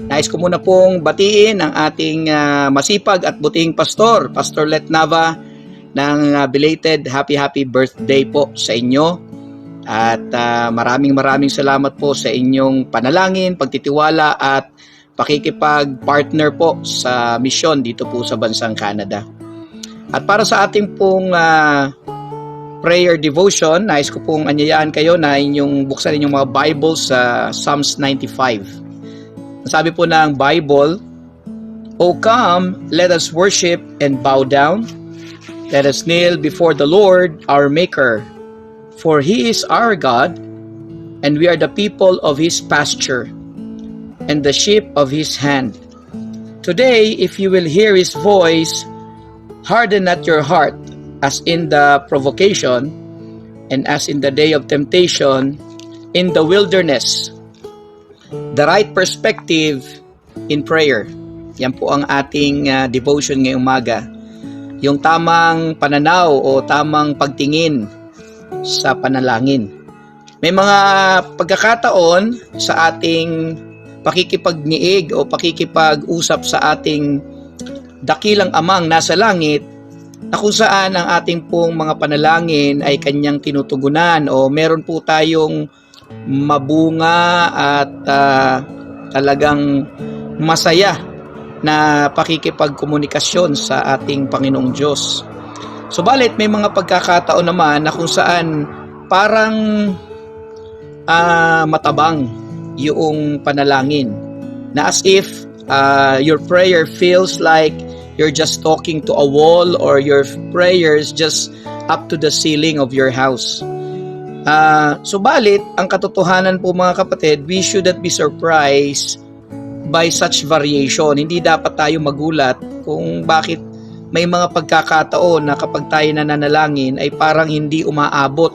Nais ko muna pong batiin ang ating masipag at buting pastor, Pastor Let Nava, ng belated happy birthday po sa inyo. At maraming salamat po sa inyong panalangin, pagtitiwala at pakikipag-partner po sa misyon dito po sa bansang Canada. At para sa ating pong prayer devotion, nais ko pong anyayaan kayo na inyong buksan inyong mga Bible sa Psalms 95. Sabi po ng Bible, "O come, let us worship and bow down. Let us kneel before the Lord our Maker. For He is our God, and we are the people of His pasture, and the sheep of His hand. Today, if you will hear His voice, harden not your heart, as in the provocation, and as in the day of temptation, in the wilderness." The right perspective in prayer. Yan po ang ating devotion ngayong umaga. Yung tamang pananaw o tamang pagtingin sa panalangin. May mga pagkakataon sa ating pakikipagniig o pakikipag-usap sa ating dakilang amang nasa langit na kung saan ang ating pong mga panalangin ay kanyang tinutugunan o meron po tayong mabunga at talagang masaya na pakikipagkomunikasyon sa ating Panginoong Diyos. Subalit may mga pagkakataon naman na kung saan parang matabang yung panalangin na as if your prayer feels like you're just talking to a wall or your prayers just up to the ceiling of your house. Subalit, ang katotohanan po mga kapatid, we should not be surprised by such variation. Hindi dapat tayo magulat kung bakit may mga pagkakataon na kapag tayo nananalangin ay parang hindi umaabot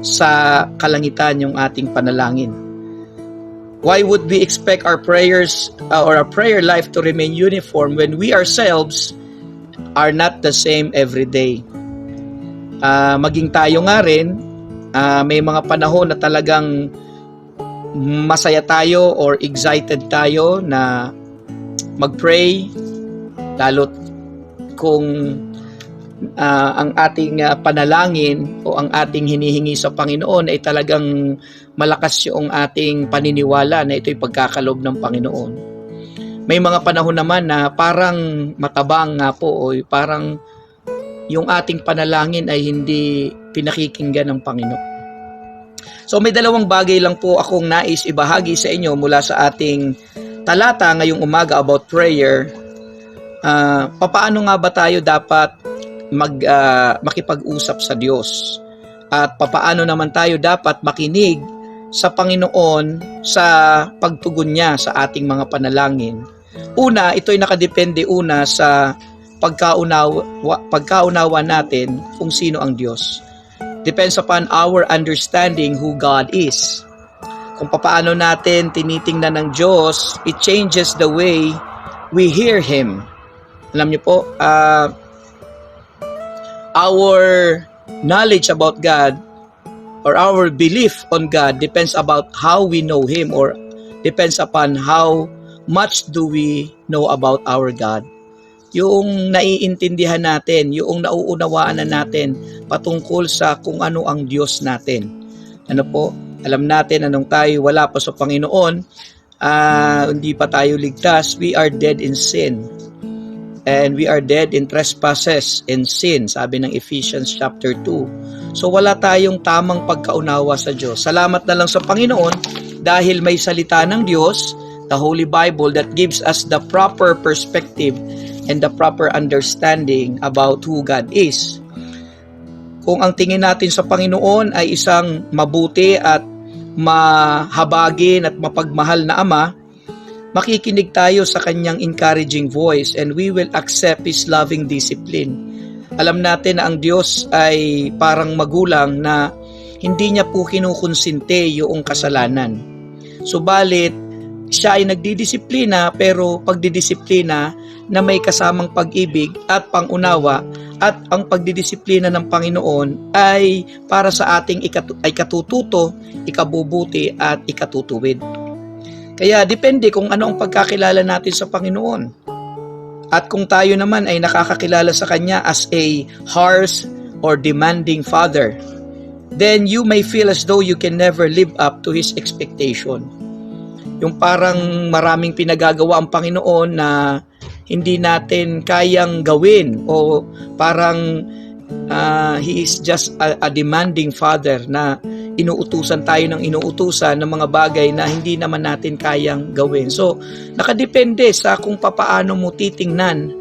sa kalangitan yung ating panalangin. Why would we expect our prayers or our prayer life to remain uniform when we ourselves are not the same every day? Maging tayo nga rin, may mga panahon na talagang masaya tayo or excited tayo na mag-pray, lalo't kung ang ating panalangin o ang ating hinihingi sa Panginoon ay talagang malakas yung ating paniniwala na ito'y pagkakaloob ng Panginoon. May mga panahon naman na parang matabang nga po o parang yung ating panalangin ay hindi pinakikinggan ng Panginoon. So may dalawang bagay lang po akong nais ibahagi sa inyo mula sa ating talata ngayong umaga about prayer. Papaano nga ba tayo dapat makipag-usap sa Diyos? At papaano naman tayo dapat makinig sa Panginoon sa pagtugon niya sa ating mga panalangin? Una, ito'y nakadepende sa pagkaunawa natin kung sino ang Diyos. Depends upon our understanding who God is. Kung paano natin tinitingnan ng Diyos, it changes the way we hear Him. Alam niyo po, our knowledge about God or our belief on God depends about how we know Him or depends upon how much do we know about our God. Yung naiintindihan natin, yung nauunawaan na natin patungkol sa kung ano ang Diyos natin. Ano po, alam natin anong tayo wala pa sa Panginoon, hindi pa tayo ligtas, we are dead in sin. And we are dead in trespasses and sin, sabi ng Ephesians chapter 2. So wala tayong tamang pagkaunawa sa Diyos. Salamat na lang sa Panginoon dahil may salita ng Diyos, the Holy Bible, that gives us the proper perspective and the proper understanding about who God is. Kung ang tingin natin sa Panginoon ay isang mabuti at mahabagin at mapagmahal na Ama, makikinig tayo sa kanyang encouraging voice and we will accept His loving discipline. Alam natin na ang Diyos ay parang magulang na hindi niya po kinukonsinte yung kasalanan. Subalit, siya ay nagdidisiplina pero pagdidisiplina na may kasamang pag-ibig at pangunawa at ang pagdidisiplina ng Panginoon ay para sa ating ay katututo, ikabubuti at ikatutuwid. Kaya depende kung ano ang pagkakilala natin sa Panginoon. At kung tayo naman ay nakakakilala sa Kanya as a harsh or demanding Father, then you may feel as though you can never live up to His expectation. Yung parang maraming pinagagawa ang Panginoon na hindi natin kayang gawin, o parang He is just a demanding Father na inuutusan tayo ng inuutusan ng mga bagay na hindi naman natin kayang gawin. So, nakadepende sa kung papaano mo titingnan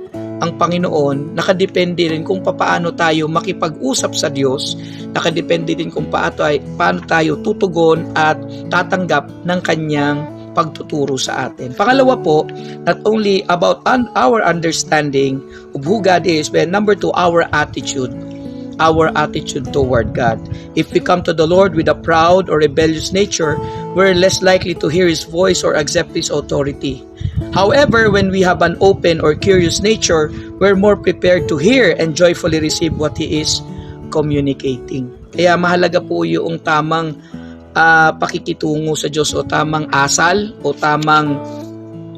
ang Panginoon, nakadepende rin kung papaano tayo makipag-usap sa Diyos, nakadepende din kung paano tayo tutugon at tatanggap ng Kanyang pagtuturo sa atin. Pangalawa po, not only about our understanding of who God is, but number two, our attitude toward God. If we come to the Lord with a proud or rebellious nature, we're less likely to hear His voice or accept His authority. However, when we have an open or curious nature, we're more prepared to hear and joyfully receive what He is communicating. Kaya mahalaga po yung tamang pakikitungo sa Diyos, o tamang asal, o tamang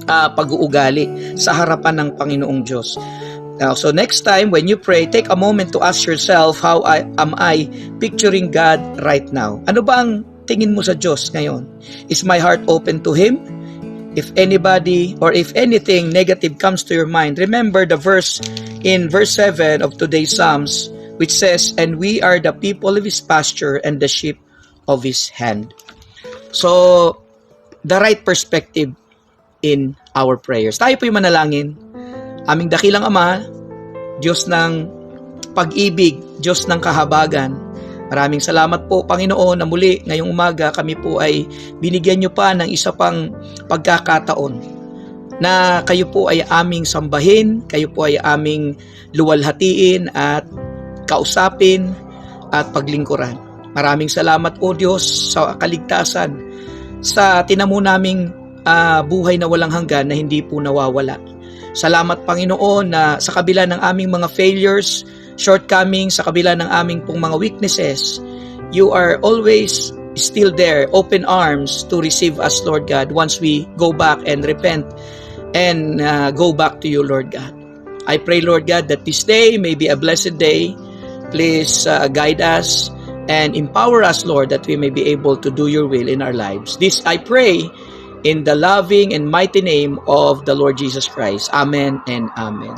pag-uugali sa harapan ng Panginoong Diyos. Now, so next time when you pray, take a moment to ask yourself, how am I picturing God right now? Ano ba ang tingin mo sa Diyos ngayon? Is my heart open to Him? If anybody or if anything negative comes to your mind, remember the verse in verse 7 of today's Psalms, which says, "And we are the people of His pasture and the sheep of His hand." So, the right perspective in our prayers. Tayo po yung manalangin. Aming dakilang Ama, Diyos ng pag-ibig, Diyos ng kahabagan, maraming salamat po, Panginoon, na muli ngayong umaga kami po ay binigyan niyo pa ng isa pang pagkakataon na kayo po ay aming sambahin, kayo po ay aming luwalhatiin at kausapin at paglingkuran. Maraming salamat po, Diyos, sa kaligtasan, sa tinamo naming buhay na walang hanggan na hindi po nawawala. Salamat, Panginoon, na sa kabila ng aming mga failures, shortcomings, sa kabila ng aming pong mga weaknesses, you are always still there, open arms to receive us, Lord God, once we go back and repent and go back to you, Lord God. I pray, Lord God, that this day may be a blessed day. Please guide us and empower us, Lord, that we may be able to do your will in our lives. This I pray in the loving and mighty name of the Lord Jesus Christ. Amen and amen.